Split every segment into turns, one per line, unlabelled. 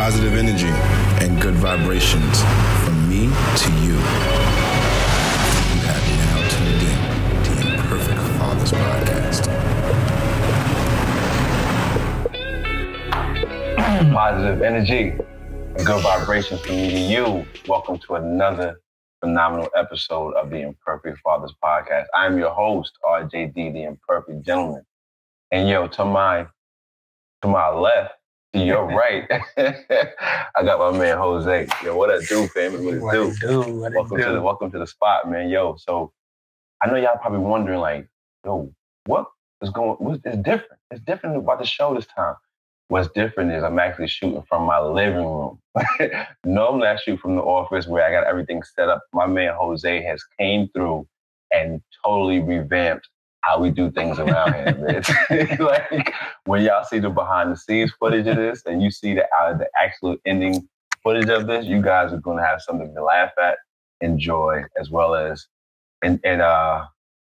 positive energy and good vibrations from me to you. You have now tuned in to the Imperfect Fathers Podcast.
Positive energy and good vibrations from me to you. Welcome to another phenomenal episode of the Imperfect Fathers Podcast. I'm your host, RJD, the Imperfect Gentleman. And yo, to my left, to your right, I got my man Jose. Yo, what it do, family? What it do? Welcome to the spot, man. Yo, so I know y'all probably wondering, like, yo, what is different? It's different about the show this time. What's different is I'm actually shooting from my living room. No, I'm not shooting from the office where I got everything set up. My man Jose has came through and totally revamped how we do things around here. It's like when y'all see the behind the scenes footage of this and you see the actual ending footage of this, you guys are gonna have something to laugh at, enjoy, as well as and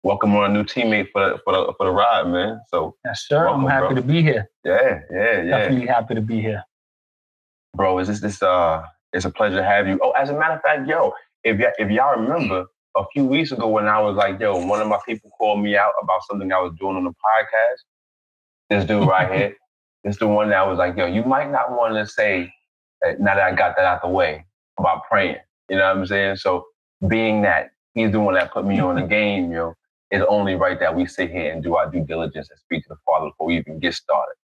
welcome on a new teammate for the ride, man. So
yes, sir.
Welcome,
I'm happy to be here.
Yeah.
Definitely happy to be here.
Bro, it's a pleasure to have you. Oh, as a matter of fact, yo, if y'all remember a few weeks ago when I was like, yo, one of my people called me out about something I was doing on the podcast. This dude right here, this the one that I was like, yo, you might not want to say, now that I got that out the way, about praying. You know what I'm saying? So being that he's the one that put me on the game, yo, it's only right that we sit here and do our due diligence and speak to the Father before we even get started.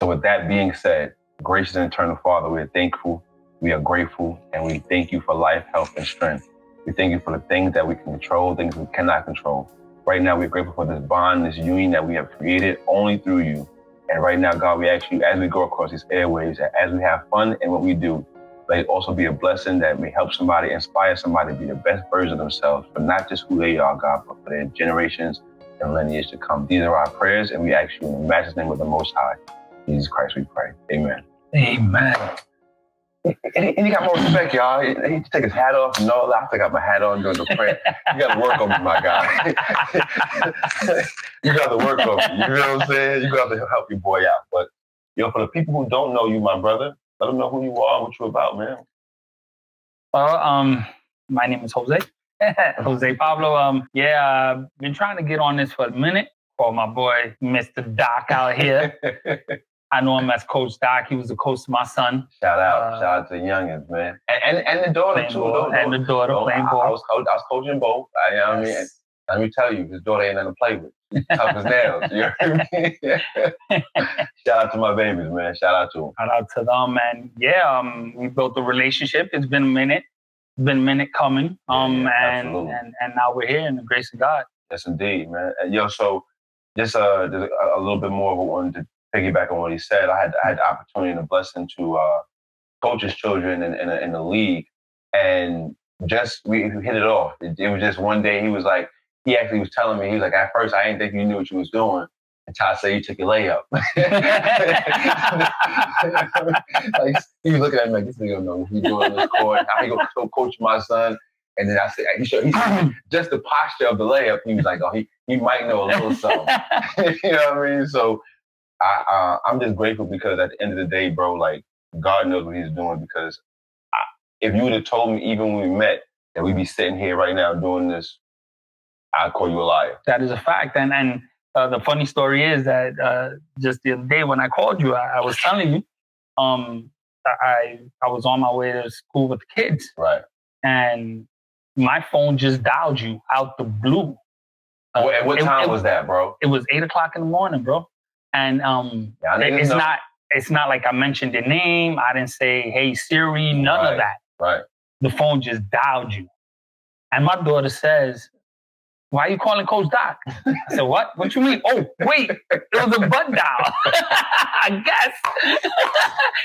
So with that being said, gracious and eternal Father, we are thankful, we are grateful, and we thank you for life, health, and strength. We thank you for the things that we can control, things we cannot control. Right now, we're grateful for this bond, this union that we have created only through you. And right now, God, we ask you, as we go across these airwaves, as we have fun in what we do, let it also be a blessing that may help somebody, inspire somebody to be the best version of themselves, but not just who they are, God, but for their generations and lineage to come. These are our prayers, and we ask you in the matchless name of the Most High, Jesus Christ, we pray. Amen.
Amen.
And he got more respect, y'all. He take his hat off and all that. I got my hat on during the prayer. You got to work on me, my guy. You got to work on me. You know what I'm saying? You got to help your boy out. But, yo, for the people who don't know you, my brother, let them know who you are and what you're about, man.
Well, my name is Jose. Jose Pablo. Been trying to get on this for a minute. Call my boy, Mr. Doc out here. I know him as Coach Doc. He was the coach to my son.
Shout out to the youngins, man, and the daughter too.
And the daughter playing ball.
I was coaching both. You know what I mean? And let me tell you, his daughter ain't nothing to play with. She's tough as nails. You know what I mean? Shout out to my babies, man. Shout out to them.
Shout out to them, and we built a relationship. It's been a minute. It's been a minute coming. And now we're here in the grace of God.
Yes, indeed, man. Yo, so just a little bit more of what I wanted to piggyback on what he said. I had the opportunity and the blessing to coach his children in the league, and we hit it off. It was just one day he was like, he actually was telling me, he was like, at first I didn't think you knew what you was doing until I said you took your layup. Like, he was looking at me like, this nigga don't know what he's doing on this court. How he gonna coach my son? And then I said, he just the posture of the layup. He was like, oh, he might know a little something. You know what I mean? So I'm just grateful because at the end of the day, bro, like, God knows what he's doing, because if you would have told me even when we met that we'd be sitting here right now doing this, I'd call you a liar.
That is a fact. And the funny story is that just the other day when I called you, I was telling you, I was on my way to school with the kids.
Right.
And my phone just dialed you out the blue.
What time was that, bro?
It was 8:00 in the morning, bro. And it's not like I mentioned your name. I didn't say, hey, Siri, none of that.
Right.
The phone just dialed you. And my daughter says, why are you calling Coach Doc? I said, what? What you mean? Oh, wait, it was a butt dial. I guess.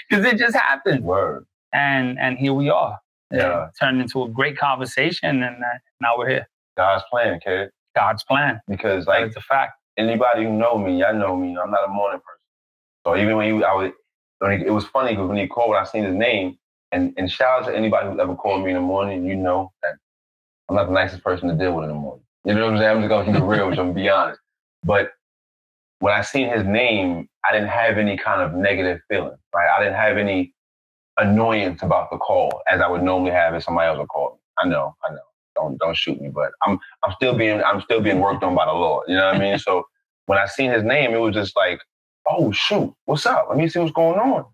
Because it just happened.
Word.
And here we are.
Yeah.
It turned into a great conversation, and now we're here.
God's plan, kid.
God's plan.
Because, like,
it's a fact.
Anybody who know me, y'all know me. I'm not a morning person. So even it was funny because when he called, when I seen his name, and shout out to anybody who's ever called me in the morning, you know that I'm not the nicest person to deal with in the morning. You know what I'm saying? I'm just going to keep it real with you, I'm going to be honest. But when I seen his name, I didn't have any kind of negative feeling, right? I didn't have any annoyance about the call as I would normally have if somebody else would call me. I know. Don't shoot me, but I'm still being worked on by the Lord. You know what I mean? So when I seen his name, it was just like, oh shoot, what's up? Let me see what's going on.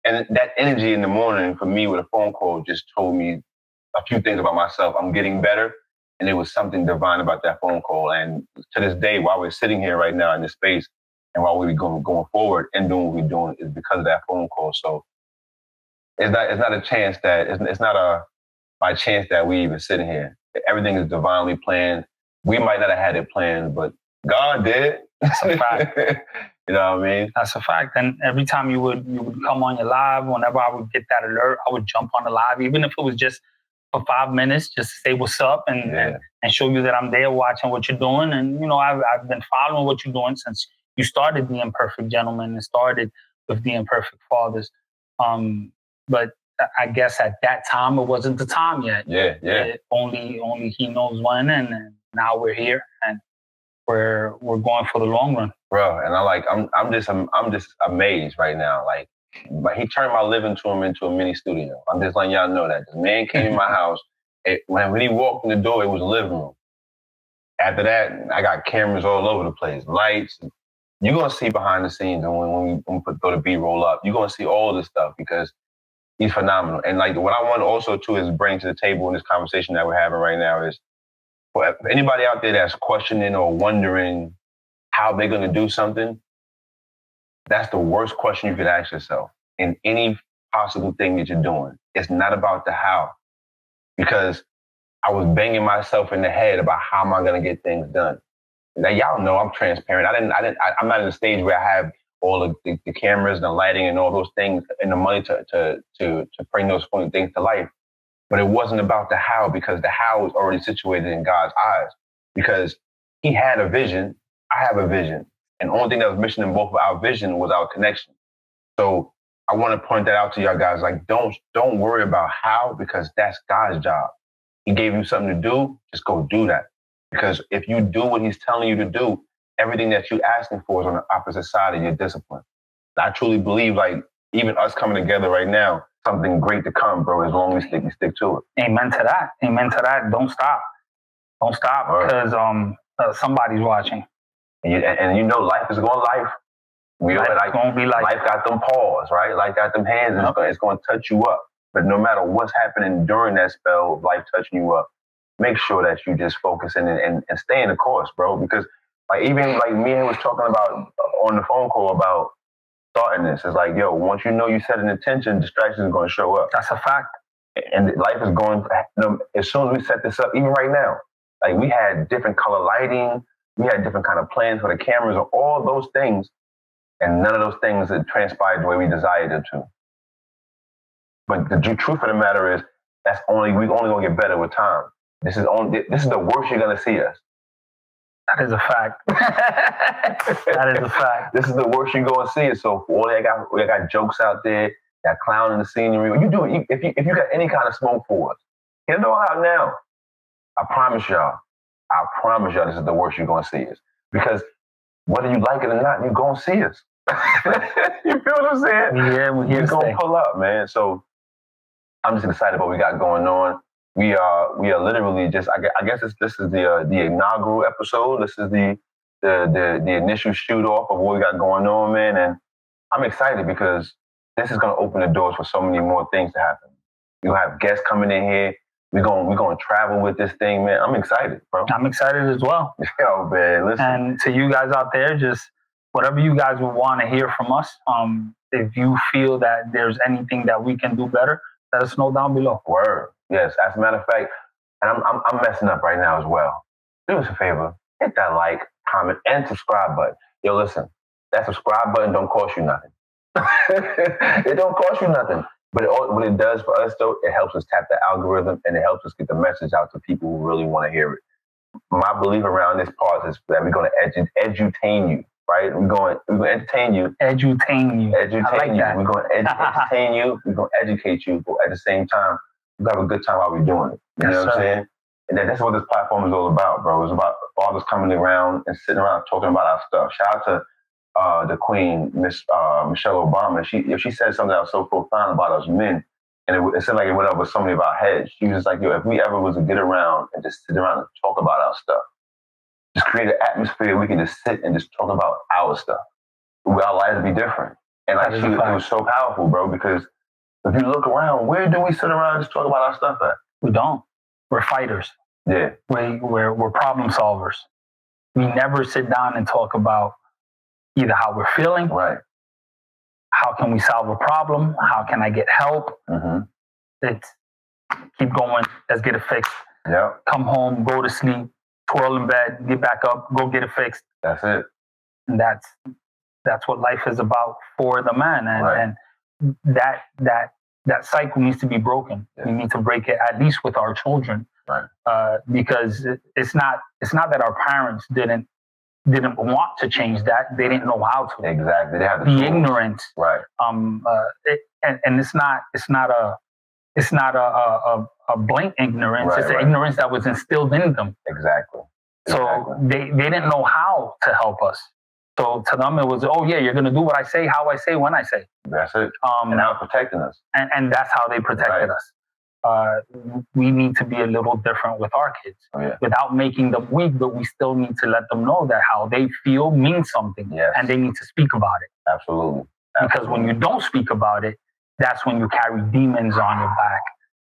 And that energy in the morning for me with a phone call just told me a few things about myself. I'm getting better. And there was something divine about that phone call. And to this day, while we're sitting here right now in this space and while we're going forward and doing what we're doing is because of that phone call. So it's not a chance that it's not a by chance that we even sitting here. Everything is divinely planned. We might not have had it planned, but God did.
That's a fact.
You know what I mean?
That's a fact. And every time you would come on your live, whenever I would get that alert, I would jump on the live, even if it was just for 5 minutes, just to say what's up and show you that I'm there watching what you're doing. And, you know, I've been following what you're doing since you started the Imperfect Gentleman and started with the Imperfect Fathers. But I guess at that time, it wasn't the time yet.
Yeah.
Only he knows when. And now we're here and we're going for the long run.
Bro, and I'm just amazed right now. Like he turned my living room into a mini studio. I'm just letting y'all know that. This man came in my house. When he walked in the door, it was a living room. After that, I got cameras all over the place, lights. You're gonna see behind the scenes, and when we throw the B-roll up, you're gonna see all this stuff because he's phenomenal. And like what I want also too is bring to the table in this conversation that we're having right now is for anybody out there that's questioning or wondering how they're going to do something, that's the worst question you could ask yourself in any possible thing that you're doing. It's not about the how, because I was banging myself in the head about how am I going to get things done. Now y'all know I'm transparent. I'm not in a stage where I have all the cameras and the lighting and all those things and the money to bring those things to life. But it wasn't about the how, because the how is already situated in God's eyes. Because he had a vision, I have a vision. And the only thing that was missing in both of our vision was our connection. So I want to point that out to y'all guys. Like, don't worry about how, because that's God's job. He gave you something to do, just go do that. Because if you do what he's telling you to do, everything that you're asking for is on the opposite side of your discipline. I truly believe, like, even us coming together right now, something great to come, bro, as long as we stick to it.
Amen to that. Amen to that. Don't stop. Don't stop, because somebody's watching.
And you know, life is going life.
Life's going to be life.
Life got them paws, right? Life got them hands. Yep. It's going to touch you up. But no matter what's happening during that spell of life touching you up, make sure that you just focus in and stay in the course, bro. Because like even like me and was talking about on the phone call about starting this. It's like, yo, once you know you set an intention, distractions are going to show up.
That's a fact.
And life is going, as soon as we set this up, even right now, like we had different color lighting, we had different kind of plans for the cameras, or all those things, and none of those things had transpired the way we desired it to. But the truth of the matter is, we only gonna get better with time. This is the worst you're gonna see us.
That is a fact. That is a fact.
This is the worst you're gonna see it. So for all they got jokes out there, that clown in the scenery. What you do, if you got any kind of smoke for us, get it all out now. I promise y'all, this is the worst you're gonna see us. Because whether you like it or not, you're gonna see us. You feel what I'm saying?
Yeah,
we're gonna pull up, man. So I'm just excited about what we got going on. We are literally just, I guess this is the inaugural episode. This is the initial shoot off of what we got going on, man. And I'm excited because this is going to open the doors for so many more things to happen. You'll have guests coming in here. We're going to travel with this thing, man. I'm excited, bro.
I'm excited as well.
Yo, man, listen.
And to you guys out there, just whatever you guys would want to hear from us. If you feel that there's anything that we can do better, let us know down below.
Word. Yes, as a matter of fact, and I'm messing up right now as well. Do us a favor, hit that like, comment, and subscribe button. Yo, listen, that subscribe button don't cost you nothing. It don't cost you nothing. But what it does for us, though, it helps us tap the algorithm and it helps us get the message out to people who really want to hear it. My belief around this part is that we're going to edutain you, right? We're going to entertain you.
Edutain you.
Edutain
I like
you.
that.
We're going to entertain you. We're going to educate you. But at the same time, we have a good time while we're doing it. You know what I'm saying? And that's what this platform is all about, bro. It's about fathers coming around and sitting around talking about our stuff. Shout out to the Queen, Michelle Obama. She said something that was so profound about us men, and it seemed like it went over so many of our heads. She was like, "Yo, if we ever was to get around and just sit around and talk about our stuff, just create an atmosphere we can just sit and just talk about our stuff, our lives would be different." And like, it was so powerful, bro, because if you look around, where do we sit around and just talk about our stuff at?
We don't. We're fighters.
Yeah.
We're problem solvers. We never sit down and talk about either how we're feeling,
right?
How can we solve a problem? How can I get help?
Mm-hmm.
It's keep going. Let's get it fixed.
Yeah.
Come home, go to sleep, twirl in bed, get back up, go get it fixed.
That's it.
And that's what life is about for the man. And that cycle needs to be broken. Yeah. We need to break it at least with our children.
Right.
Because it's not that our parents didn't want to change that. They didn't know how to.
Exactly. They have
the ignorance.
Right.
And it's not a blank ignorance.
Right,
it's an ignorance that was instilled in them.
Exactly.
So they didn't know how to help us. So to them it was, oh yeah, you're gonna do what I say, how I say, when I say.
That's it. And now protecting us.
And that's how they protected us. We need to be a little different with our kids without making them weak, but we still need to let them know that how they feel means something, and they need to speak about it.
Absolutely.
Because when you don't speak about it, that's when you carry demons on your back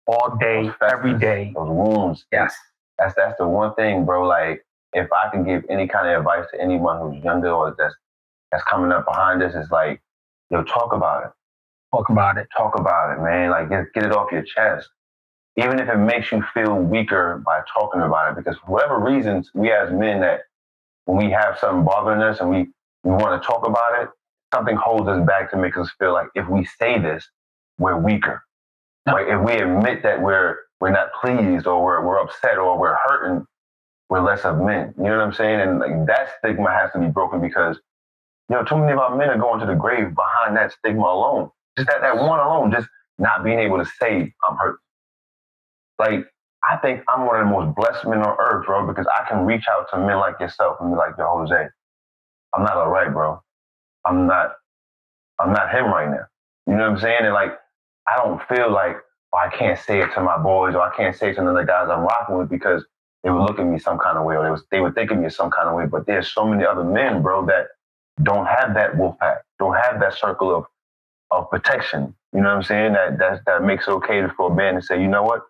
all day, every day.
Those wounds.
Yes.
That's the one thing, bro. Like, if I can give any kind of advice to anyone who's younger or that's coming up behind us, it's like, yo, talk about it.
Talk about it.
Talk about it, man. Like, get it off your chest. Even if it makes you feel weaker by talking about it, because for whatever reasons, we as men, that when we have something bothering us and we want to talk about it, something holds us back to make us feel like if we say this, we're weaker. No. Like, if we admit that we're not pleased or we're upset or we're hurting, we're less of men. You know what I'm saying? And like, that stigma has to be broken, because too many of our men are going to the grave behind that stigma alone. Just that one alone, just not being able to say I'm hurt. Like, I think I'm one of the most blessed men on earth, bro, because I can reach out to men like yourself and be like, yo, Jose, I'm not all right, bro. I'm not him right now. You know what I'm saying? And like, I don't feel like, I can't say it to my boys, or I can't say it to the other guys I'm rocking with, because they would look at me some kind of way, or they would think of me some kind of way. But there's so many other men, bro, that don't have that wolf pack, don't have that circle of protection. You know what I'm saying? That makes it okay for a man to say, you know what?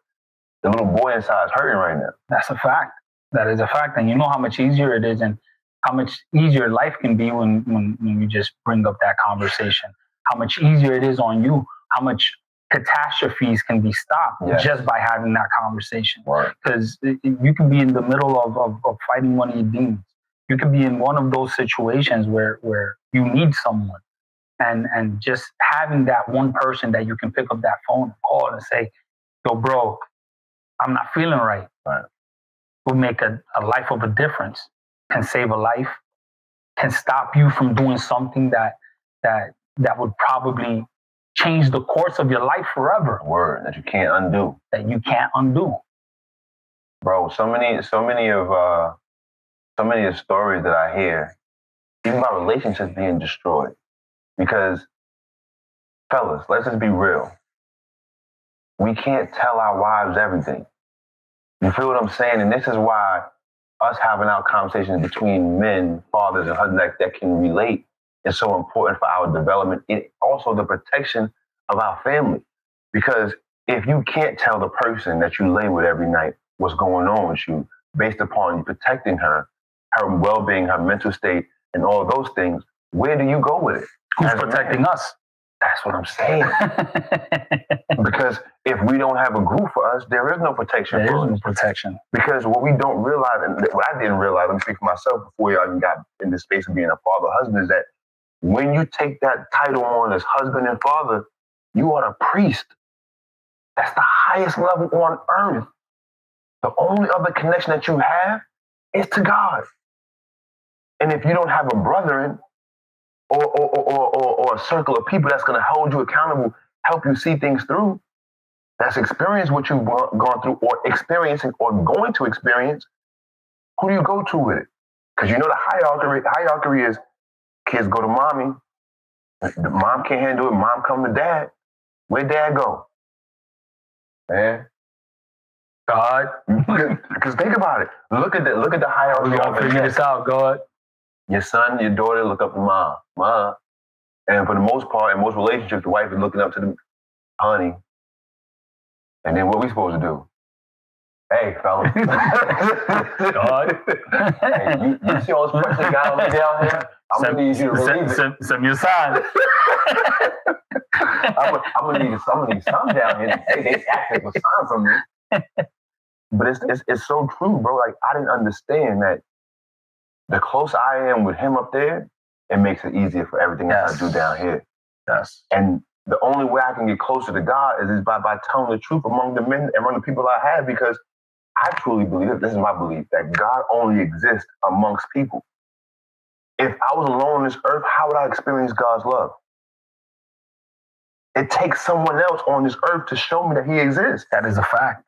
The little boy inside is hurting right now.
That's a fact. That is a fact. And you know how much easier it is, and how much easier life can be when you just bring up that conversation. How much easier it is on you. How much catastrophes can be stopped just by having that conversation. Because you can be in the middle of fighting one of your demons. You could be in one of those situations where you need someone. And just having that one person that you can pick up that phone and call and say, yo, bro, I'm not feeling right. Will make a life of a difference, can save a life, can stop you from doing something that would probably change the course of your life forever.
Word that you can't undo.
That you can't undo.
Bro, so many of the stories that I hear, even about relationships being destroyed. Because, fellas, let's just be real. We can't tell our wives everything. You feel what I'm saying? And this is why us having our conversations between men, fathers, and husbands that can relate is so important for our development, and also the protection of our family. Because if you can't tell the person that you lay with every night what's going on with you, based upon you protecting her well-being, her mental state, and all of those things, where do you go with it?
Who's protecting us?
That's what I'm saying. Because if we don't have a group for us, there is no protection for us.
There is no protection.
Because what we don't realize, and what I didn't realize, let me speak for myself before I even got in this space of being a father, husband, is that when you take that title on as husband and father, you are the priest. That's the highest level on earth. The only other connection that you have is to God. And if you don't have a brethren or a circle of people that's going to hold you accountable, help you see things through, that's experienced what you've gone through or experiencing or going to experience, who do you go to with it? Because you know the hierarchy is Kids go to mommy. The mom can't handle it. Mom come to dad. Where'd dad go? Man.
God.
Because think about it. Look at the hierarchy.
We're going to figure this out, God.
Your son, your daughter look up to mom. Mom. And for the most part, in most relationships, the wife is looking up to the honey. And then what we supposed to do? Hey, fellas.
God.
Hey, you see all this pressure you got on me down here? I'm going to need you to relieve it.
Send me a sign.
I'm gonna need some down here. They acting for sign from me. But it's so true, bro. Like, I didn't understand that the closer I am with him up there, it makes it easier for everything else I do down here.
Yes.
And the only way I can get closer to God is by telling the truth among the men, among the people I have, because I truly believe, this is my belief, that God only exists amongst people. If I was alone on this earth, how would I experience God's love? It takes someone else on this earth to show me that he exists.
That is a fact.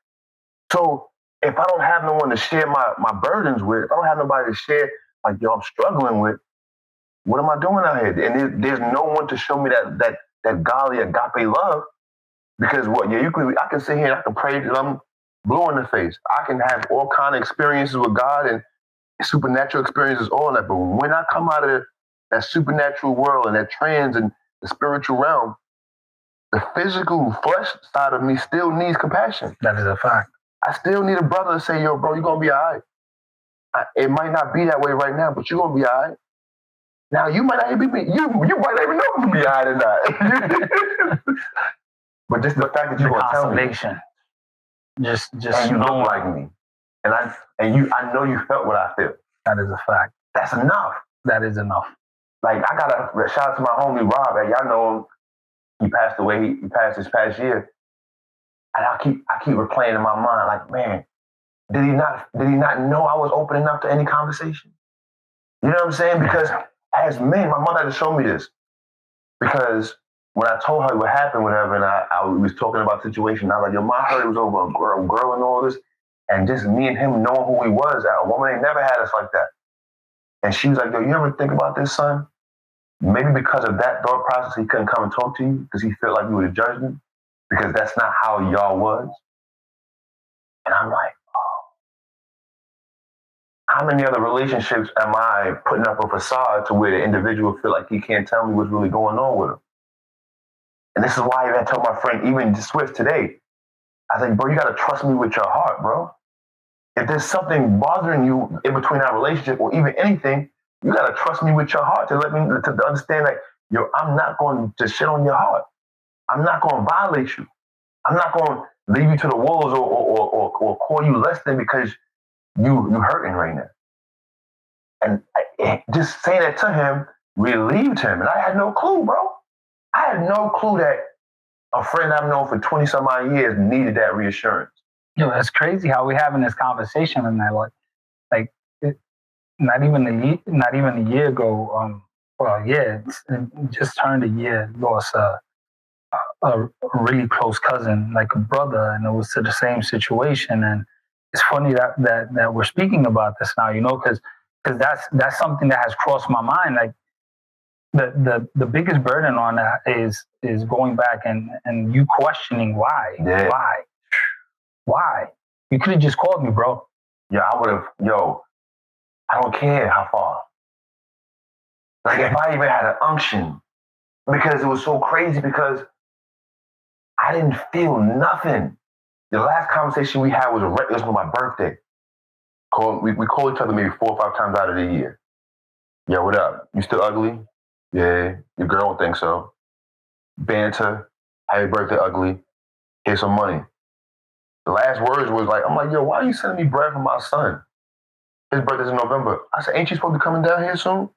So if I don't have no one to share my burdens with, if I don't have nobody to share, like, yo, I'm struggling with, what am I doing out here? And there's no one to show me that godly agape love. Because what? Yeah, I can sit here and I can pray till I'm blue in the face. I can have all kind of experiences with God and supernatural experiences, all that. But when I come out of that supernatural world and that trance and the spiritual realm, the physical flesh side of me still needs compassion.
That is a fact.
I still need a brother to say, yo, bro, you're going to be all right. It might not be that way right now, but you're going to be all right. Now, you might not even be, you might not even know if you'll be all right or not. But just the fact that you're going to tell me.
Just
and you look like me. And I know you felt what I feel.
That is a fact.
That's enough.
That is enough.
Like, I got to shout out to my homie, Rob. Hey, y'all know him. He passed away. He passed this past year. And I keep replaying in my mind, like, man, did he not know I was open enough to any conversation? You know what I'm saying? Because as men, my mother had to show me this. Because when I told her what happened, whatever, and I was talking about the situation, I was like, yo, Ma, I heard it was over a girl and all this. And just me and him knowing who he was, a woman ain't never had us like that. And she was like, yo, you ever think about this, son? Maybe because of that thought process, he couldn't come and talk to you because he felt like you would have judged him, because that's not how y'all was. And I'm like, oh. How many other relationships am I putting up a facade to where the individual feel like he can't tell me what's really going on with him? And this is why I told my friend, even Swift today, I was like, bro, you got to trust me with your heart, bro. If there's something bothering you in between our relationship or even anything, you got to trust me with your heart to let me to understand that, yo, I'm not going to shit on your heart. I'm not going to violate you. I'm not going to leave you to the wolves or call you less than because you hurting right now. And just saying that to him relieved him. And I had no clue, bro. I had no clue that a friend I've known for 20 some odd years needed that reassurance.
Yo, that's crazy how we having this conversation and that, not even a year ago. It just turned a year. Lost a really close cousin, like a brother, and it was to the same situation. And it's funny that we're speaking about this now, because that's something that has crossed my mind. Like the biggest burden on that is going back and you questioning why.
Yeah.
Why? You could have just called me, bro.
Yeah, I would have. Yo, I don't care how far. Like, if I even had an unction, because it was so crazy, because I didn't feel nothing. The last conversation we had was on my birthday. We call each other maybe 4 or 5 times out of the year. Yeah, what up? You still ugly? Yeah, your girl don't think so. Banter. Happy birthday, ugly. Here's some money. The last words was like, I'm like, yo, why are you sending me bread for my son? His birthday's in November. I said, ain't you supposed to be coming down here soon?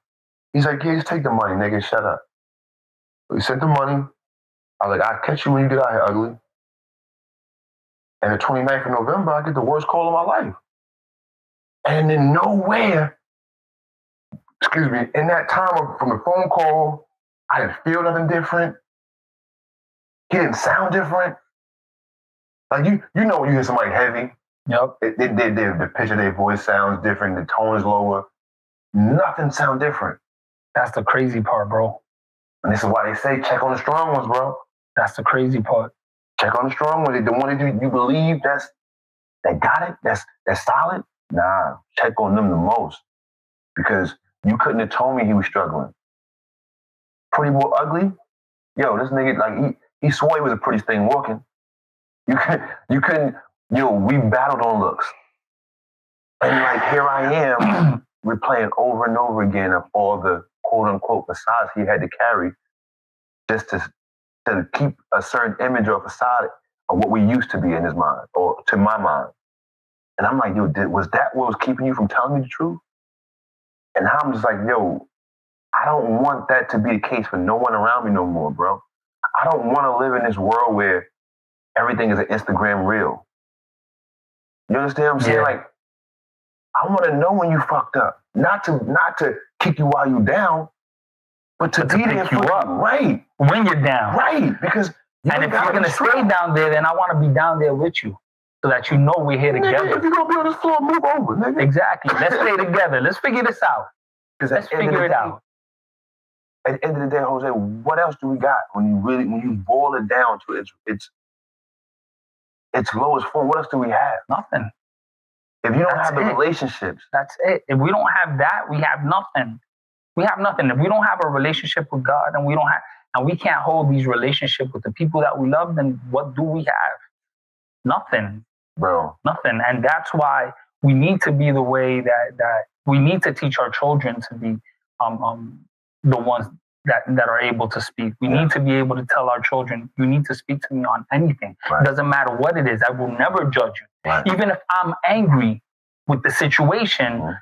He's like, yeah, just take the money, nigga, shut up. We sent the money. I was like, I'll catch you when you get out here, ugly. And the 29th of November, I get the worst call of my life. And then nowhere, in that time from the phone call, I didn't feel nothing different. He didn't sound different. Like, you know when you hear somebody heavy,
yep.
The pitch of their voice sounds different, the tone is lower. Nothing sounds different.
That's the crazy part, bro.
And this is why they say check on the strong ones, bro.
That's the crazy part.
Check on the strong ones. The one that you believe that got it, that's solid. Nah, check on them the most. Because you couldn't have told me he was struggling. Pretty boy ugly? Yo, this nigga, like, he swore he was the prettiest thing walking. You couldn't, we battled on looks. And like, here I am, replaying over and over again of all the quote unquote facades he had to carry just to keep a certain image or facade of what we used to be in his mind, or to my mind. And I'm like, yo, was that what was keeping you from telling me the truth? And now I'm just like, yo, I don't want that to be the case for no one around me no more, bro. I don't want to live in this world where everything is an Instagram reel. You understand what I'm saying?
Yeah.
Like, I want to know when you fucked up. Not to kick you while you're down, but to be there for you up. Right.
When you're down.
Right. Because
and if you're going to stay down there, then I want to be down there with you so that you know we're here together.
Nigga, if you're going to be on this floor, move over, nigga.
Exactly. Let's stay together. Let's figure this out. Let's figure it out.
At the end of the day, Jose, what else do we got when you boil it down to its lowest form? What else do we have?
Nothing.
If you don't have the relationships.
That's it. If we don't have that, we have nothing. We have nothing. If we don't have a relationship with God and we can't hold these relationships with the people that we love, then what do we have? Nothing.
Bro.
Nothing. And that's why we need to be the way that we need to teach our children to be the ones that are able to speak. We need to be able to tell our children, you need to speak to me on anything. Right. It doesn't matter what it is. I will never judge you. Right. Even if I'm angry with the situation,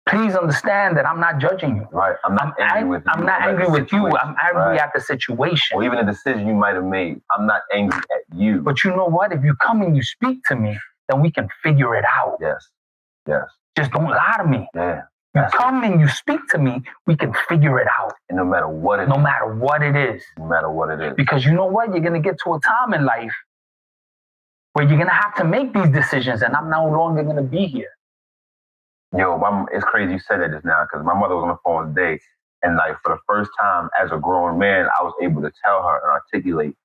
please understand that I'm not judging you.
Right. I'm not angry with you.
I'm not angry with you. I'm angry at the situation.
Or even the decision you might have made. I'm not angry at you.
But you know what? If you come and you speak to me, then we can figure it out.
Yes. Yes.
Just don't lie to me.
Yeah.
You come and you speak to me, we can figure it out.
And no matter what it is.
No matter what it is.
No matter what it is.
Because you know what? You're going to get to a time in life where you're going to have to make these decisions, and I'm no longer going to be here.
Yo, it's crazy you said that just now, because my mother was on the phone today, and like for the first time as a grown man, I was able to tell her and articulate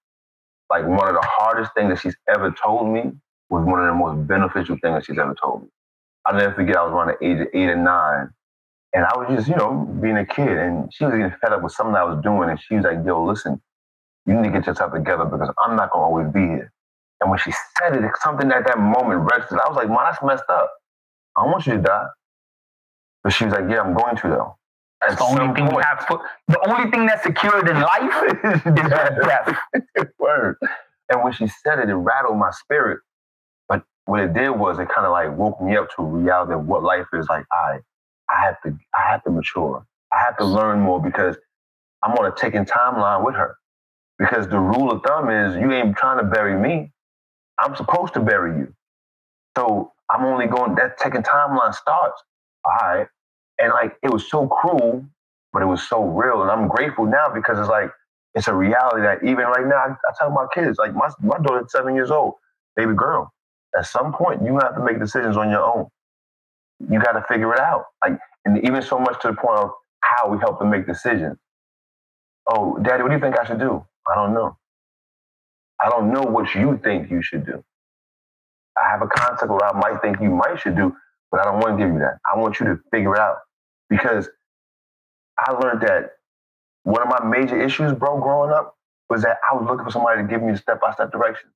like one of the hardest things that she's ever told me was one of the most beneficial things that she's ever told me. I'll never forget, I was around the age of 8 and 9, and I was just, being a kid, and she was getting fed up with something I was doing, and she was like, yo, listen, you need to get yourself together because I'm not going to always be here. And when she said it, something at that moment registered. I was like, man, that's messed up. I don't want you to die. But she was like, yeah, I'm going to, though.
That's the only thing we have. The only thing that's secured in life is death.
Word. And when she said it, it rattled my spirit. But what it did was it kind of like woke me up to a reality of what life is like. I have to mature. I have to learn more because I'm on a ticking timeline with her. Because the rule of thumb is you ain't trying to bury me. I'm supposed to bury you. So I'm only going, that ticking timeline starts. All right. And like, it was so cruel, but it was so real. And I'm grateful now because it's like, it's a reality that even right now, I tell my kids, like my daughter's 7 years old, baby girl. At some point, you have to make decisions on your own. You got to figure it out. Like, and even so much to the point of how we help them make decisions. Oh, Daddy, what do you think I should do? I don't know. I don't know what you think you should do. I have a concept of what I might think you might should do, but I don't want to give you that. I want you to figure it out. Because I learned that one of my major issues, bro, growing up, was that I was looking for somebody to give me the step-by-step direction.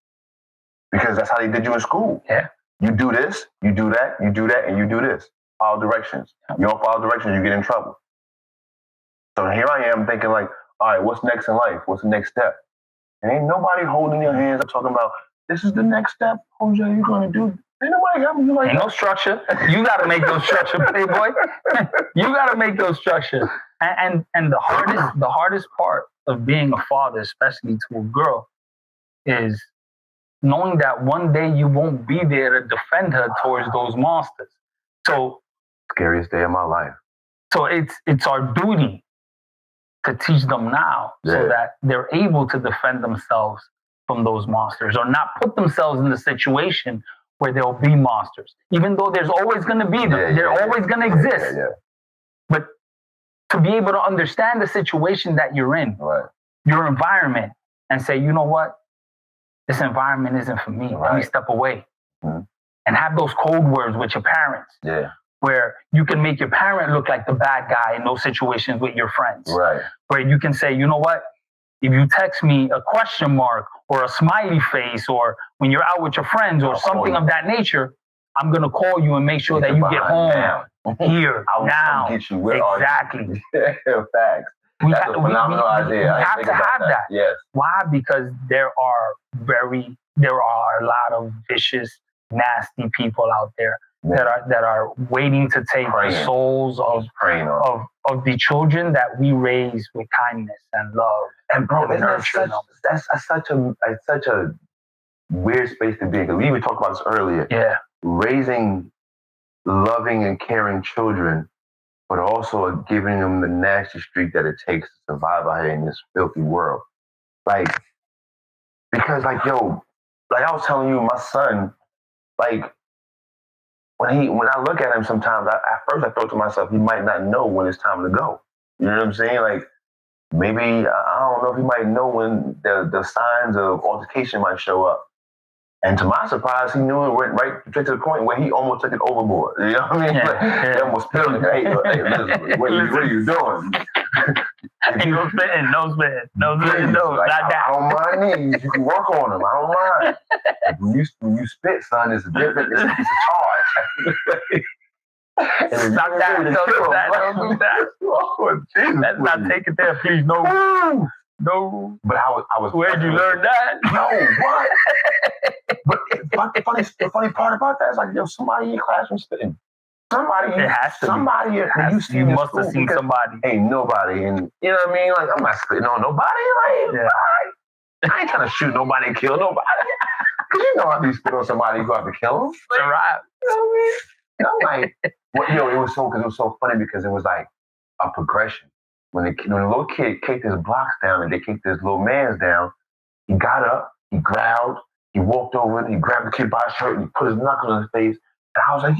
Because that's how they did you in school.
Yeah.
You do this, you do that, you do that, and you do this. Follow directions. You don't follow directions, you get in trouble. So here I am thinking like, all right, what's next in life? What's the next step? And ain't nobody holding your hands up talking about, this is the next step, Jose, you're going to do. Ain't nobody helping you like that.
Ain't no structure. You got to make those structure, playboy. You got to make those structure. And the hardest part of being a father, especially to a girl, is knowing that one day you won't be there to defend her towards those monsters. So
scariest day of my life.
So it's our duty to teach them now so that they're able to defend themselves from those monsters or not put themselves in the situation where there'll be monsters. Even though there's always going to be them. They're always going to exist. But to be able to understand the situation that you're in,
Right.
your environment, and say, you know what? This environment isn't for me. Let me step away.
Mm-hmm.
And have those code words with your parents.
Yeah.
Where you can make your parent look like the bad guy in those situations with your friends.
Right.
Where you can say, you know what? If you text me a question mark or a smiley face, or when you're out with your friends or something of that nature, I'm going to call you and make sure that you get home
now.
here, now.
Come get you. Where
exactly.
Facts. That's a phenomenal idea.
We have to have that.
Yes.
Why? Because there are a lot of vicious, nasty people out there that are waiting to take the souls of the children that we raise with kindness and love.
And bro, that's such a weird space to be in. Because we even talked about this earlier.
Yeah.
Raising loving and caring children, but also giving them the nasty streak that it takes to survive out here in this filthy world. Like, because like, yo, like I was telling you, my son, like, when I look at him sometimes, at first I thought to myself, he might not know when it's time to go. You know what I'm saying? Like, maybe, I don't know if he might know when the signs of altercation might show up. And to my surprise, he knew it went right straight to the point where he almost took it overboard. You know what I mean?
Yeah.
He almost spilled it. Hey, listen, what are you doing?
No spitting, like,
I don't mind these. You can work on them. I don't mind. When you spit, son, it's a charge.
Stop that. Don't do that.
Oh, Jesus,
let's not take it there, please. No. No.
But I was.
Where'd you learn that?
No, what? But the funny part about that is like, yo, somebody in your classroom spitting. Somebody
you must have seen somebody.
Ain't nobody, and you know what I mean? Like, I'm not spitting on nobody. Like, I ain't trying to shoot nobody and kill nobody. Cause you know, if you spit on somebody, you go have to kill them.
Like, right.
You know what I mean? And I'm like, it was so funny because it was like a progression. When the little kid kicked his blocks down and they kicked his little man's down, he got up, he growled, he walked over, he grabbed the kid by his shirt and he put his knuckles in his face. And I was like,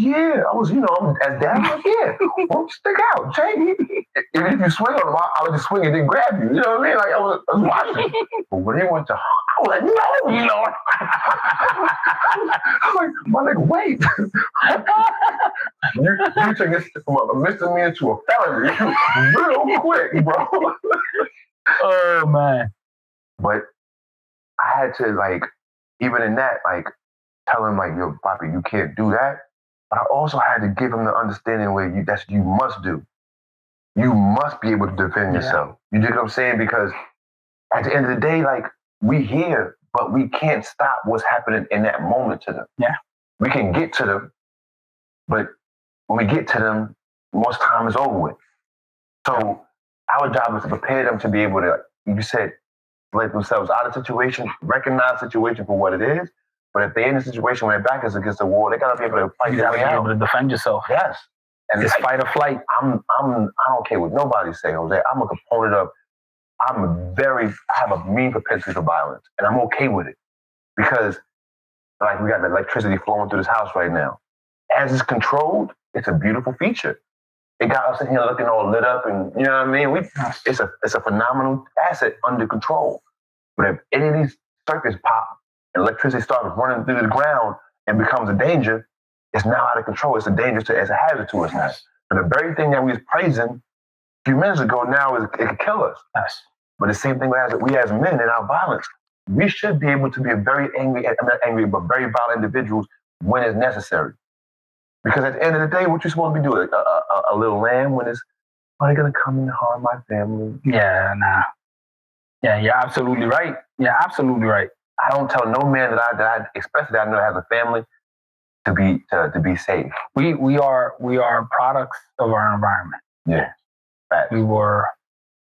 as dad, I'm like, won't stick out, Jay. Even if you swing on him, I would just swing and then grab you. You know what I mean? Like, I was watching. But when he went to, I was like, no. I was like, my nigga, wait. you take this from a misdemeanor to a felony real quick, bro.
Oh, man.
But I had to, like, even in that, like, tell him, like, yo, Papi, you can't do that. But I also had to give him the understanding where you must do. You must be able to defend yourself. You dig what I'm saying? Because at the end of the day, like, we here, but we can't stop what's happening in that moment to them.
Yeah.
We can get to them, but when we get to them, most time is over with. So our job is to prepare them to be able to, you said, let themselves out of the situation, recognize the situation for what it is. But if they're in a situation where their back is against the wall, they gotta be able to fight their way out.
Able to defend yourself.
Yes. And
it's fight or flight.
I don't care what nobody say, Jose. I'm a component of, I have a mean propensity for violence. And I'm okay with it. Because like we got the electricity flowing through this house right now. As it's controlled, it's a beautiful feature. It got us in here looking all lit up and you know what I mean? It's a phenomenal asset under control. But if any of these circuits pop, electricity starts running through the ground and becomes a danger, it's now out of control. It's a hazard to us now. But the very thing that we was praising a few minutes ago now it could kill us.
Yes.
But the same thing we as men in our violence, we should be able to be very angry, not angry, but very violent individuals when it's necessary. Because at the end of the day, what you're supposed to be doing, a little lamb when it's, are they going to come and harm my family?
Yeah, nah. Yeah, you're absolutely right. You're absolutely right.
I don't tell no man especially that I know has a family, to be safe.
We are products of our environment.
Yeah. Right.
We were,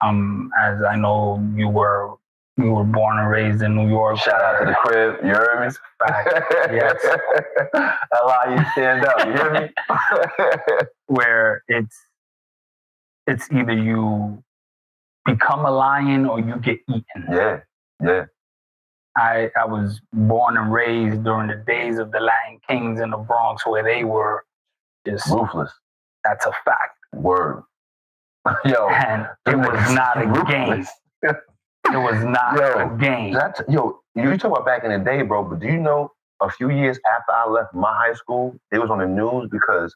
as I know you were born and raised in New York.
Shout out to the crib, you heard me?
Yes.
Allow you to stand up, you hear me?
Where it's either you become a lion or you get eaten.
Yeah, yeah.
I was born and raised during the days of the Latin Kings in the Bronx where they were just
ruthless.
That's a fact.
Word. Yo,
And it was not a game. It was not a game.
You talk about back in the day, bro, but do you know a few years after I left my high school, it was on the news because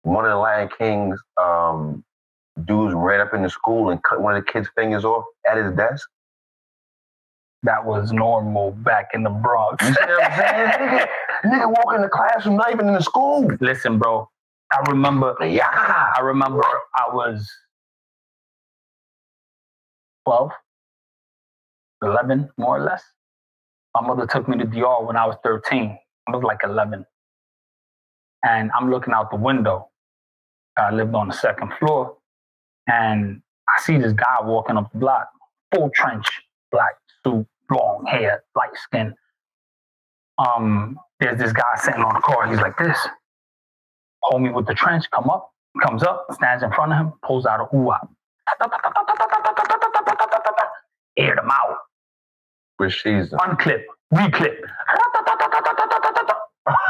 one of the Lion King's dudes ran up in the school and cut one of the kids' fingers off at his desk?
That was normal back in the Bronx.
You see what I'm saying? Nigga walk in the classroom, not even in the school.
Listen, bro, I remember I was 12, 11, more or less. My mother took me to DR when I was 13. I was like 11. And I'm looking out the window. I lived on the second floor. And I see this guy walking up the block, full trench, black suit, long hair, light skin. There's this guy sitting on the car. He's like this. Homie with the trench comes up, stands in front of him, pulls out a hoo-wop. Aired him out.
With she's
unclip, reclip.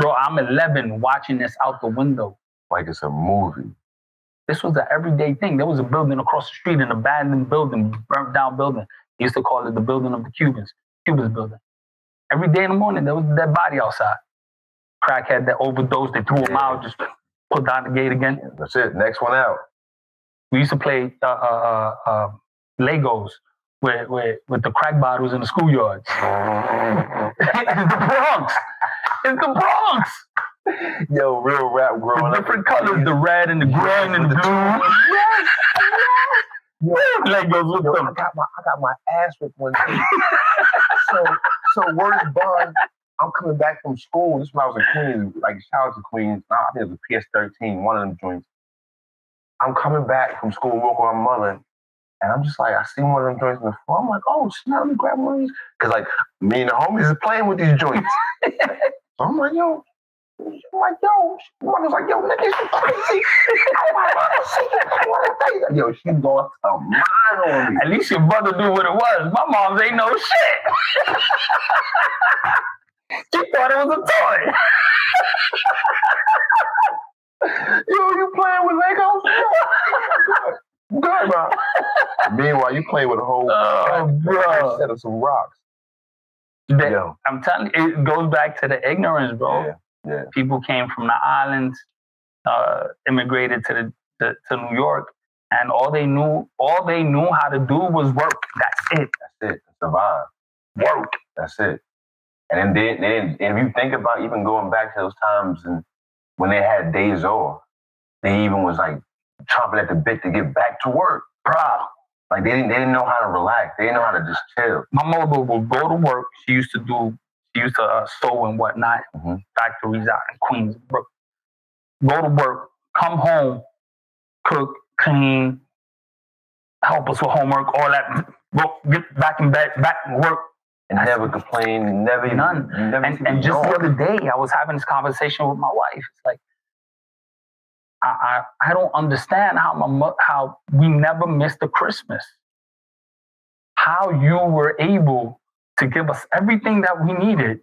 Bro, I'm 11 watching this out the window.
Like it's a movie.
This was an everyday thing. There was a building across the street, an abandoned building, burnt down building. They used to call it the building of the Cubans building. Every day in the morning, there was a dead body outside. Crackhead that overdosed, they threw him out, just put down the gate again.
That's it, next one out.
We used to play Legos with the crack bottles in the schoolyards. It's the Bronx. It's the Bronx.
Yo, real rap growing
up. Different colors, the red and the green and the blue. Yes. Legos with them.
I got my ass whipped one day. so word bond. I'm coming back from school. This is when I was in Queens. Like, shout out to Queens. I think it was a PS13, one of them joints. I'm coming back from school, walking with my mother, and I'm just like, I see one of them joints on the floor. I'm like, oh, snap, let me grab one of these. Because, like, me and the homies is playing with these joints. So I'm like, yo. Mother's like, yo, nigga, you crazy. Yo, she lost her mind on me.
At least your brother knew what it was. My mom's ain't no shit. She thought it was a toy.
Yo, you playing with Legos? Good, bro. Meanwhile, you playing with a whole set of some rocks.
I'm telling you, it goes back to the ignorance, bro.
Yeah.
People came from the islands, immigrated to New York, and all they knew how to do was work. That's it.
Survive.
Work.
That's it. And then if you think about even going back to those times and when they had days off, they even was like chomping at the bit to get back to work.
Bro.
Like they didn't know how to relax. They didn't know how to just chill.
My mother would go to work. She used to sew and whatnot, factories out in Queens. Go to work, come home, cook, clean, help us with homework, all that. Get back in bed, back to work.
And never complain,
none. And just the other day, I was having this conversation with my wife. It's like, I don't understand how we never missed a Christmas. How you were able to give us everything that we needed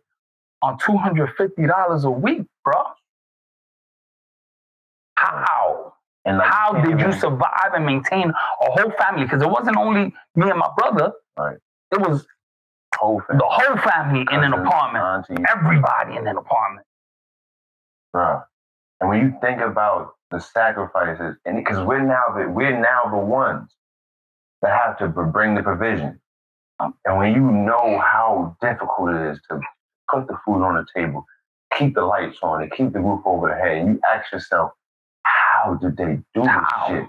on $250 a week, bro. How?
And like,
how did you survive and maintain a whole family? Because it wasn't only me and my brother.
Right.
It was the whole family in an apartment. Auntie. Everybody in an apartment.
Bro. And when you think about the sacrifices, and because we're now the ones that have to bring the provision. And when you know how difficult it is to put the food on the table, keep the lights on, and keep the roof over the head, and you ask yourself, how did they do this shit?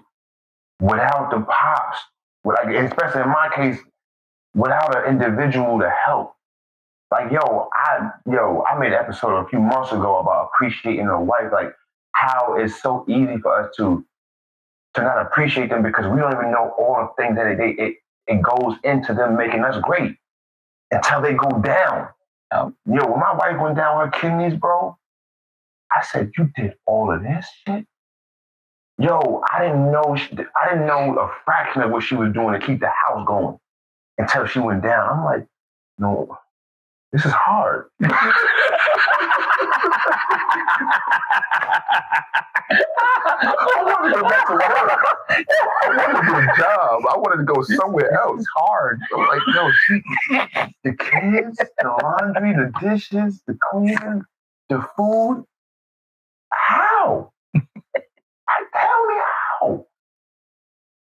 Without the pops, especially in my case, without an individual to help. Like, I made an episode a few months ago about appreciating a wife, like how it's so easy for us to not appreciate them because we don't even know all the things that it goes into them making us great until they go down. When my wife went down with her kidneys, bro, I said, you did all of this shit? I didn't know a fraction of what she was doing to keep the house going until she went down. I'm like, no, this is hard. I wanted to go back to work. I wanted to get a job. I wanted to go somewhere else.
It's hard.
I'm like, no, the kids, the laundry, the dishes, the cleaning, the food. How? Tell me how.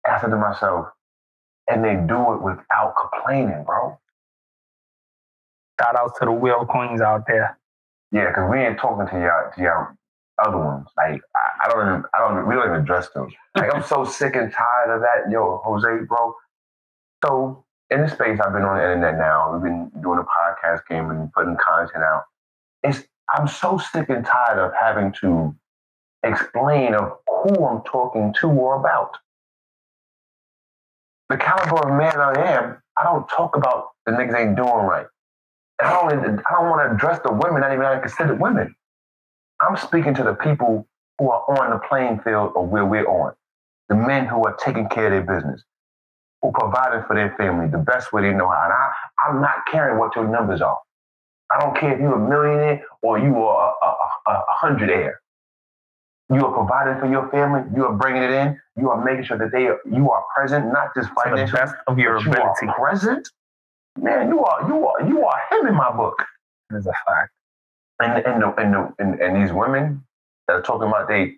And I said to myself, and they do it without complaining, bro.
Shout out to the wheel queens out there.
Yeah, because we ain't talking to y'all other ones. Like we don't even address them. Like I'm so sick and tired of that, yo, Jose, bro. So in the space, I've been on the internet now. We've been doing a podcast game and putting content out. I'm so sick and tired of having to explain of who I'm talking to or about. The caliber of man I am, I don't talk about the niggas ain't doing right. And I don't want to address the women, not even considered women. I'm speaking to the people who are on the playing field of where we're on. The men who are taking care of their business, who are providing for their family the best way they know how. And I'm not caring what your numbers are. I don't care if you're a millionaire or you are a hundredaire. You are providing for your family. You are bringing it in. You are making sure that you are present, not just financially.
To the best of your ability.
You are present. Man, you are him in my book.
It's a fact.
And these women that are talking about you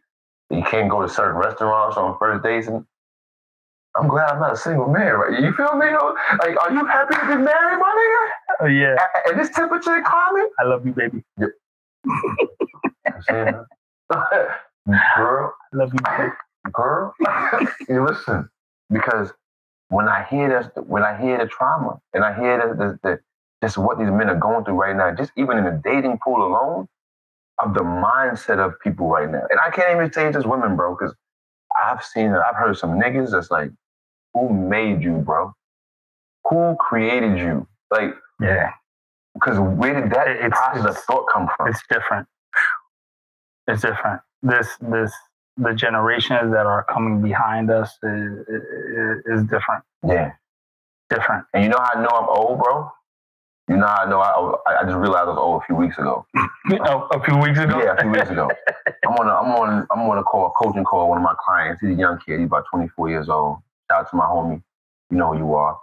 can't go to certain restaurants on first dates, and I'm glad I'm not a single man, right? You feel me? Like, are you happy to be married, my nigga?
Oh yeah.
At this temperature and climate?
I love you, baby.
Yep. I'm saying girl.
I love you, baby.
Girl. You listen, because when I hear the trauma, and I hear just what these men are going through right now, just even in the dating pool alone, of the mindset of people right now. And I can't even say it's just women, bro, because I've heard some niggas that's like, who made you, bro? Who created you? Like,
yeah.
Because where did that process of thought come from?
It's different. It's different. The generations that are coming behind us is different.
Yeah.
Different.
And you know how I know I'm old, bro? You know how I know I just realized I was old a few weeks ago.
A few weeks ago?
Yeah, a few weeks ago. I'm on a coaching call, one of my clients. He's a young kid, he's about 24 years old. Shout out to my homie. You know who you are.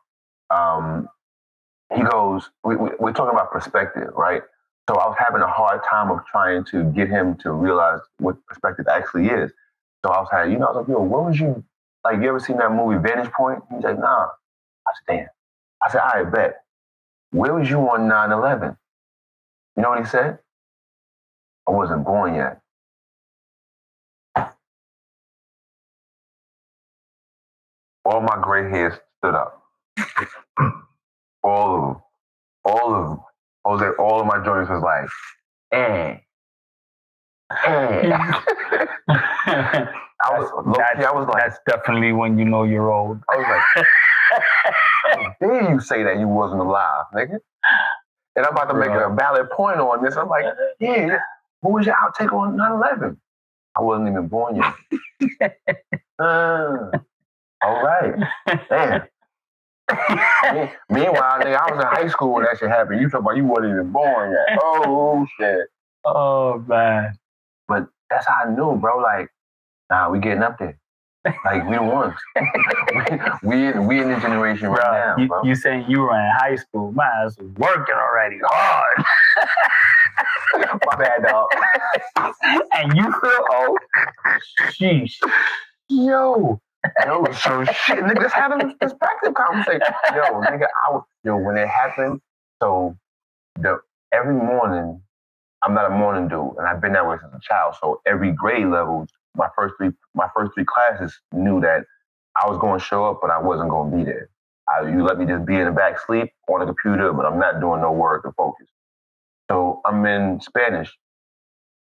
He goes, we're talking about perspective, right? So I was having a hard time of trying to get him to realize what perspective actually is. So I was like, yo, what was you, like, you ever seen that movie Vantage Point? He's like, nah. I said, damn. I said, all right, bet. Where was you on 9/11? You know what he said? I wasn't born yet. All my gray hairs stood up. All of them. Jose, all of my joints was like, I was like,
that's definitely when you know you're old.
I was like, how dare you say that you wasn't alive, nigga? And I'm about to make a valid point on this. I'm like, yeah, what was your outtake on 9/11? I wasn't even born yet. All right. Damn. Meanwhile, nigga, I was in high school when that shit happened. You talking about you wasn't even born yet. Oh, shit.
Oh, man.
But that's how I knew, bro. Like, nah, we getting up there. Like, we the ones. we in the generation right now, bro.
You saying you were in high school. My ass was working already hard.
My bad, dog.
And you feel old? Sheesh.
Yo, so shit, nigga, let's have a perspective conversation. Yo, nigga, when it happened, so every morning, I'm not a morning dude, and I've been that way since a child. So every grade level, my first three classes knew that I was going to show up, but I wasn't going to be there. You let me just be in the back sleep on the computer, but I'm not doing no work or focus. So I'm in Spanish,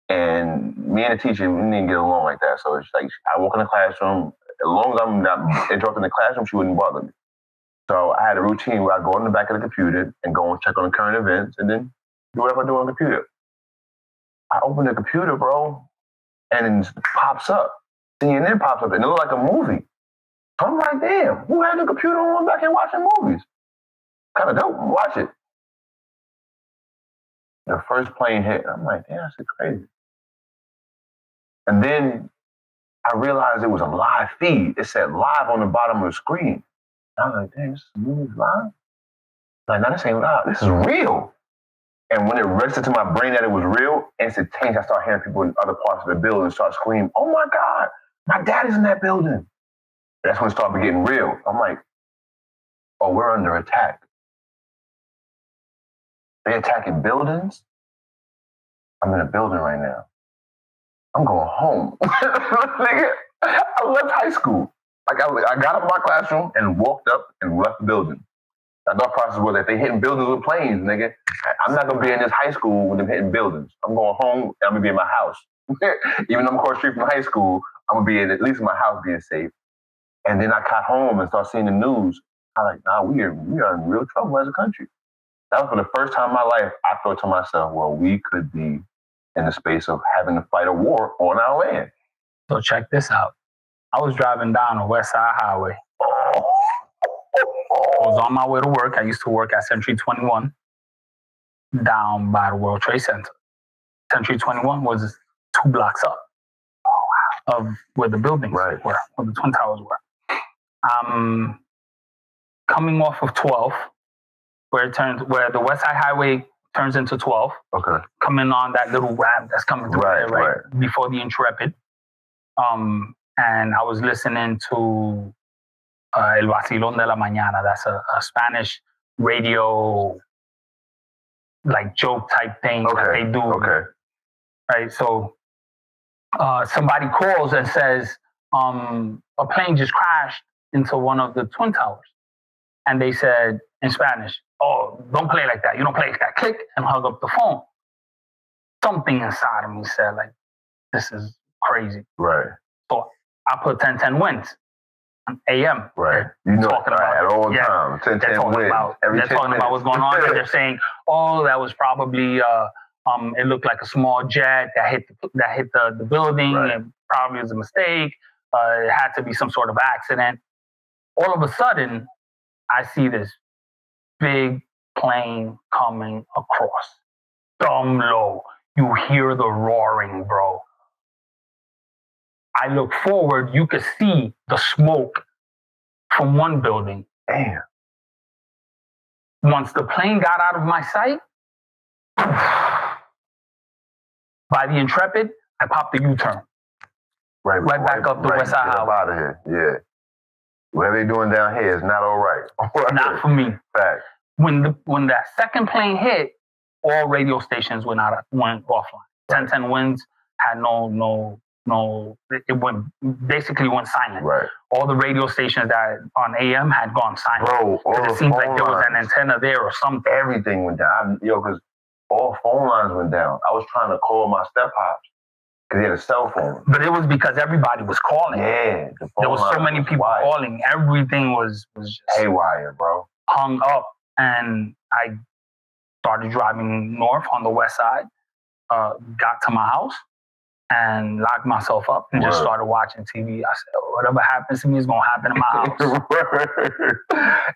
and me and the teacher, we didn't get along like that. So it's like, I walk in the classroom, as long as I'm not interrupting the classroom, she wouldn't bother me. So I had a routine where I go in the back of the computer and go and check on the current events and then do whatever I do on the computer. I open the computer, bro, and it pops up. CNN pops up, and it looked like a movie. So I'm like, damn, who had the computer on back here watching movies? Kind of dope. Watch it. The first plane hit. I'm like, damn, that's crazy. And then I realized it was a live feed. It said live on the bottom of the screen. I was like, damn, this is live? Like, no, this ain't live. This is real. And when it registered to my brain that it was real, instantaneously I started hearing people in other parts of the building start screaming, oh my God, my dad is in that building. That's when it started getting real. I'm like, oh, we're under attack. They attacking buildings? I'm in a building right now. I'm going home. Nigga, I left high school. Like I got up in my classroom and walked up and left the building. The thought process was that they hitting buildings with planes, nigga. I'm not gonna be in this high school with them hitting buildings. I'm going home and I'm gonna be in my house. Even though I'm across the street from high school, I'm gonna be at least in my house being safe. And then I got home and started seeing the news. I'm like, nah, we are in real trouble as a country. That was for the first time in my life, I thought to myself, well, we could be in the space of having to fight a war on our land.
So check this out. I was driving down the West Side Highway. I was on my way to work. I used to work at Century 21 down by the World Trade Center. Century 21 was 2 blocks up of where the buildings were, where the Twin Towers were. Coming off of 12, where the West Side Highway turns into 12.
Okay.
Coming on that little ramp that's coming through there, right before the Intrepid. And I was listening to El Vacilón de la Mañana. That's a Spanish radio, like joke type thing that they do.
Okay.
Right. So somebody calls and says, a plane just crashed into one of the Twin Towers. And they said in Spanish, oh, don't play like that. You don't play like that. Click and hung up the phone. Something inside of me said, like, this is crazy.
Right.
So I put 10-10 wins on AM.
Right. You know,
talking about
at all times. 10-10 wins.
They're talking about what's going on. And they're saying, oh, that was probably, it looked like a small jet that hit the building. Right. It probably was a mistake. It had to be some sort of accident. All of a sudden, I see this big plane coming across. Dumb low. You hear the roaring, bro. I look forward, you could see the smoke from one building.
Damn.
Once the plane got out of my sight, by the Intrepid, I popped the U-turn. Right back up the West Side Highway.
Out of here, yeah. Whatever they doing down here is not all right.
Not for me.
Fact.
When that second plane hit, all radio stations went offline. 10-10 Winds had no. It basically went silent.
Right.
All the radio stations that on AM had gone silent.
Bro,
it seems like there was an antenna there or something.
Everything went down. Because all phone lines went down. I was trying to call my step-pops because he had a cell phone.
But it was because everybody was calling.
Yeah.
There was so many people calling. Everything was just
haywire, bro.
Hung up. And I started driving north on the west side, got to my house, and locked myself up and just started watching TV. I said, whatever happens to me is going to happen in my
house.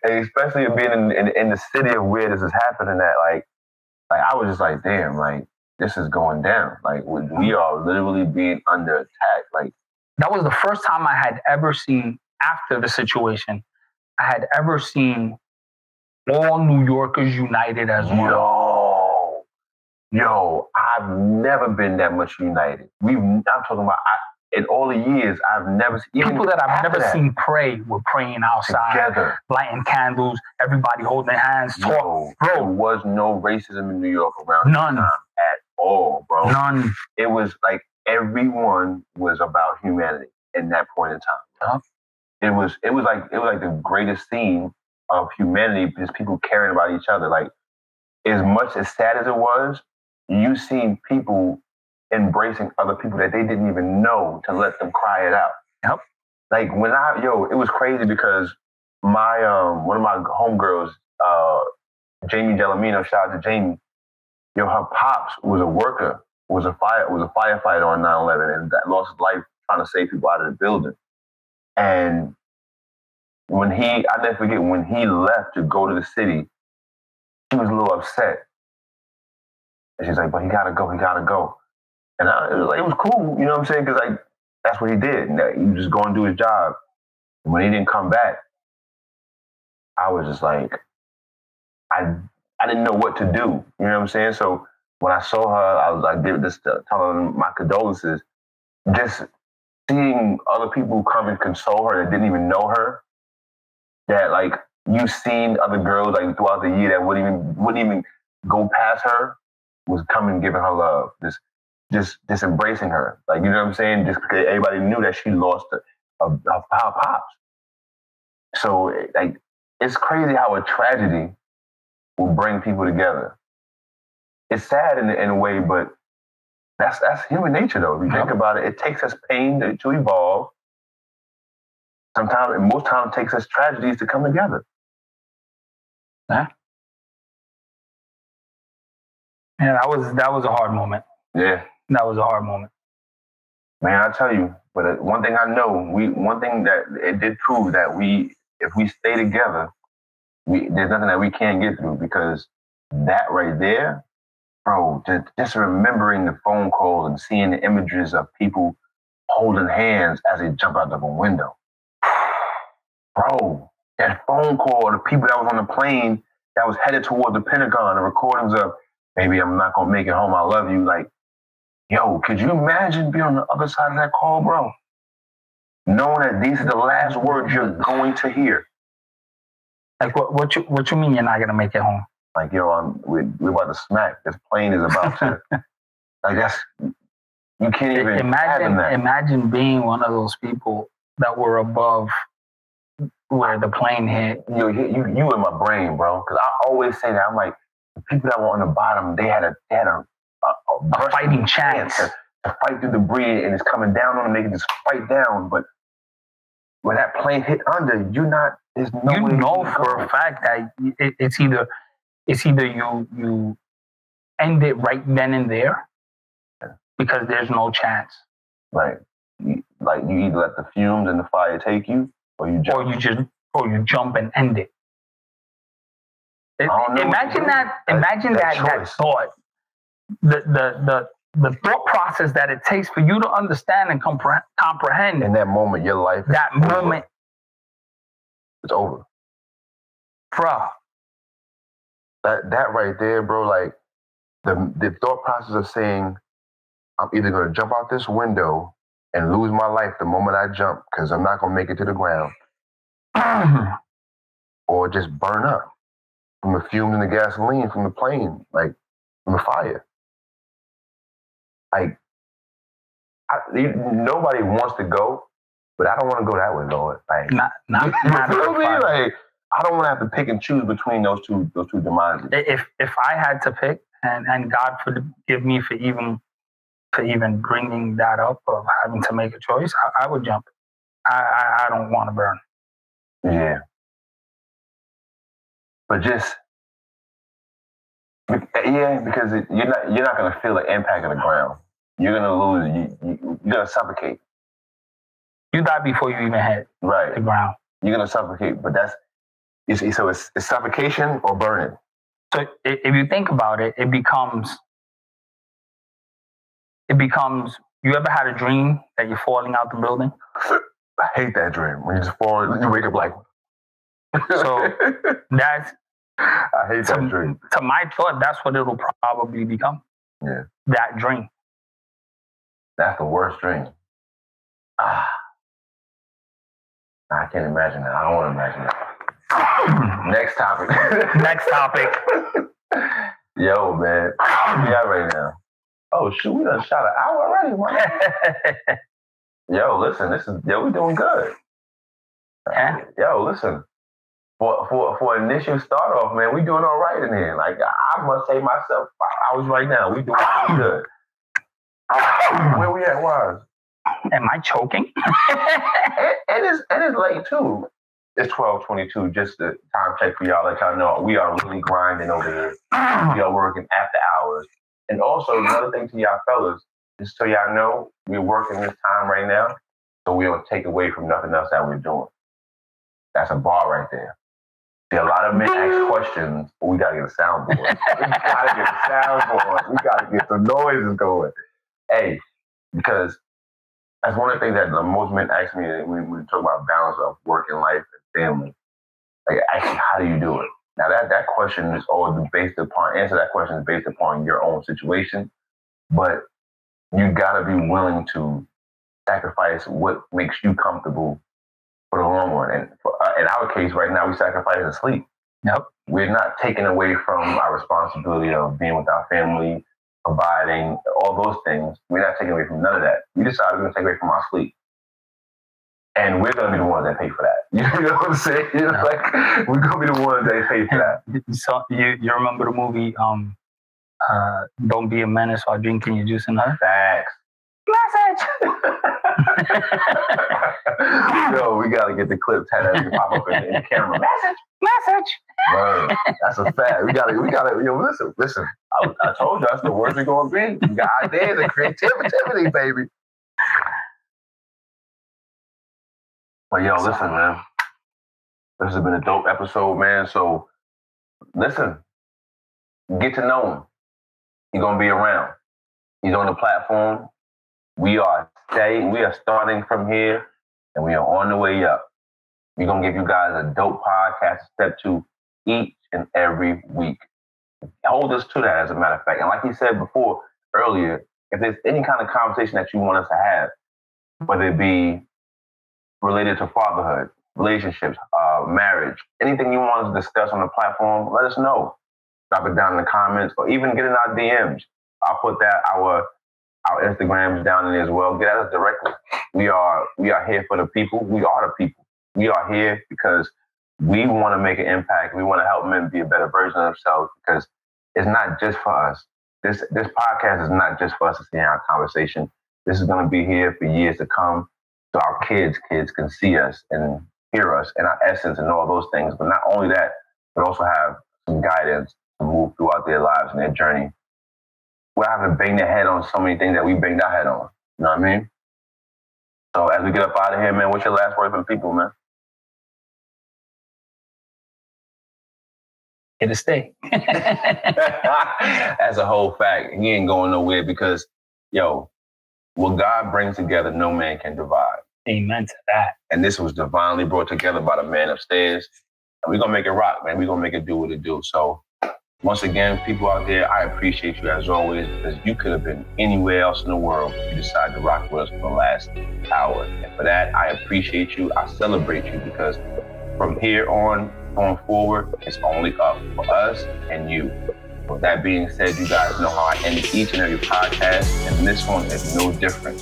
And especially being in the city of where this is happening at, like I was just like, damn, like, this is going down. Like, we are literally being under attack. Like,
that was the first time I had ever seen, after the situation, I had ever seen all New Yorkers united as one.
Yo, I've never been that much united. I'm talking about, in all the years, I've never seen...
People that I've never seen pray were praying outside.
Together.
Lighting candles, everybody holding their hands, talk. Bro,
there was no racism in New York around
none
at all, bro.
None.
It was like everyone was about humanity in that point in time. It was like the greatest scene of humanity, is people caring about each other. Like, as much as sad as it was, you seen people embracing other people that they didn't even know to let them cry it out.
Yep.
Like it was crazy because my one of my homegirls, Jamie Delamino, shout out to Jamie. Her pops was a worker, was a firefighter on 9/11, and that lost his life trying to save people out of the building. And I never forget, when he left to go to the city, he was a little upset. And she's like, but he gotta go. And it was cool, you know what I'm saying? Because like that's what he did. He was just going to do his job. And when he didn't come back, I was just like, I didn't know what to do. You know what I'm saying? So when I saw her, I was like, just telling my condolences. Just seeing other people come and console her that didn't even know her, that like you've seen other girls like throughout the year that wouldn't even go past her, was coming and giving her love. Just embracing her. Like, you know what I'm saying? Just because everybody knew that she lost a pops. So like it's crazy how a tragedy will bring people together. It's sad in a way, but that's human nature though. If you think about it, it takes us pain to evolve. Sometimes, and most times, it takes us tragedies to come together.
Yeah. Yeah, that was a hard moment.
Yeah.
That was a hard moment.
Man, I tell you, but one thing I know, one thing that it did prove that if we stay together, there's nothing that we can't get through, because that right there, bro, just remembering the phone calls and seeing the images of people holding hands as they jump out of a window. Bro, that phone call, the people that was on the plane that was headed towards the Pentagon, the recordings of, "Baby, I'm not gonna make it home, I love you." Like, yo, could you imagine being on the other side of that call, bro? Knowing that these are the last words you're going to hear.
Like, what you mean you're not gonna make it home?
Like, yo, we're about to smack. This plane is about to. Like, that's, you can't even imagine that.
Imagine being one of those people that were above where the plane hit.
You in my brain, bro. Because I always say that. I'm like, the people that were on the bottom, they had a
fighting chance
to fight through debris, and it's coming down on them. They can just fight down. But when that plane hit under, there's no way. You know
for a fact that it's either you end it right then and there, because there's no chance.
Right. You either let the fumes and the fire take you, or you jump.
Or you jump and end it. Imagine that thought. The thought process that it takes for you to understand and comprehend.
In that moment, your life.
That moment.
It's over.
Bro.
That right there, bro, like the thought process of saying, I'm either going to jump out this window and lose my life the moment I jump because I'm not going to make it to the ground, or just burn up from the fumes and the gasoline from the plane, like from the fire. Like, nobody wants to go, but I don't want to go that way, Lord. Like,
not
you feel me? Like, I don't want to have to pick and choose between those two demises.
If I had to pick, and God forgive me for even bringing that up of having to make a choice, I would jump. I don't want to burn.
Yeah. But just, because you're not going to feel the impact of the ground. You're going to lose. You're going to suffocate.
You die before you even hit the ground. You're
going to suffocate, but it's suffocation or burning.
So if you think about it, it becomes, you ever had a dream that you're falling out the building?
I hate that dream. When you just fall, you wake up like.
So that's.
I hate that dream.
To my thought, that's what it'll probably become.
Yeah.
That dream.
That's the worst dream. I can't imagine that. I don't want to imagine that. Next topic. Yo, man. Where we at right now? Oh, shoot. We done shot an hour already, man. Yo, listen. We doing good.
Yeah.
Yo, listen. For initial start off, man, we doing all right in here. Like, I must say myself, 5 hours right now. We doing pretty good. Where we at, Wise?
Am I choking?
and it's late too. It's 12:22. Just the time check for y'all. Let y'all know we are really grinding over here. We are working after hours. And also another thing to y'all fellas, just so y'all know, we're working this time right now, so we don't take away from nothing else that we're doing. That's a bar right there. See, a lot of men ask questions, but we gotta get a soundboard. We gotta get some noises going. Hey, because that's one of the things that the most men ask me when we talk about balance of work and life and family. Like, actually, how do you do it? Now, that question is all based upon, answer that question is based upon your own situation, but you gotta be willing to sacrifice what makes you comfortable for the long run. And in our case right now, we sacrifice sleep.
Yep.
We're not taking away from our responsibility of being with our family, providing, all those things. We're not taking away from none of that. We decided we're going to take away from our sleep. And we're going to be the ones that pay for that. You know what I'm saying? Like, we're going to be the ones that pay for that.
So you remember the movie Don't Be a Menace While Drinking Your Juice and Her?
Facts.
Message!
Yo, we got to get the clip that pop up in the camera.
Message!
Word. That's a fact. We gotta, yo, listen. I told you that's the words we're gonna be. We got ideas and creativity, baby. But yo, listen, man. This has been a dope episode, man. So listen, get to know him. He's gonna be around. He's on the platform. We are starting from here and we are on the way up. We're gonna give you guys a dope podcast to step to each and every week. Hold us to that, as a matter of fact. And like he said before, earlier, if there's any kind of conversation that you want us to have, whether it be related to fatherhood, relationships, marriage, anything you want us to discuss on the platform, let us know. Drop it down in the comments or even get in our DMs. I'll put that our Instagrams down in there as well. Get at us directly. We are here for the people. We are the people. We are here because we want to make an impact. We want to help men be a better version of themselves because it's not just for us. This podcast is not just for us to see in our conversation. This is going to be here for years to come so our kids can see us and hear us and our essence and all those things. But not only that, but also have some guidance to move throughout their lives and their journey. We're having to bang their head on so many things that we banged our head on. You know what I mean? So as we get up out of here, man, what's your last word for the people, man?
Here to stay.
That's a whole fact. He ain't going nowhere because, yo, what God brings together, no man can divide.
Amen to that.
And this was divinely brought together by the man upstairs. And we're going to make it rock, man. We're going to make it do what it do. So once again, people out there, I appreciate you as always because you could have been anywhere else in the world if you decided to rock with us for the last hour. And for that, I appreciate you. I celebrate you because from here on, going forward, it's only up for us and you. With that being said, you guys know how I end each and every podcast, and this one is no different.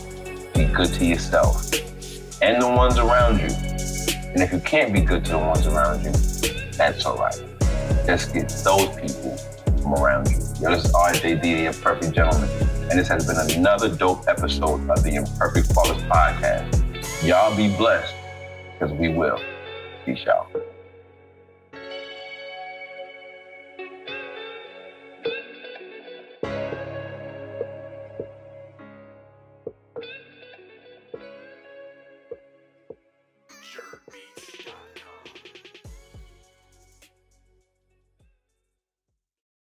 Be good to yourself and the ones around you. And if you can't be good to the ones around you, that's all right. Just get those people from around you. Yo, this is RJD, the Imperfect Gentleman, and this has been another dope episode of the Imperfect Fathers Podcast. Y'all be blessed, because we will. Peace out.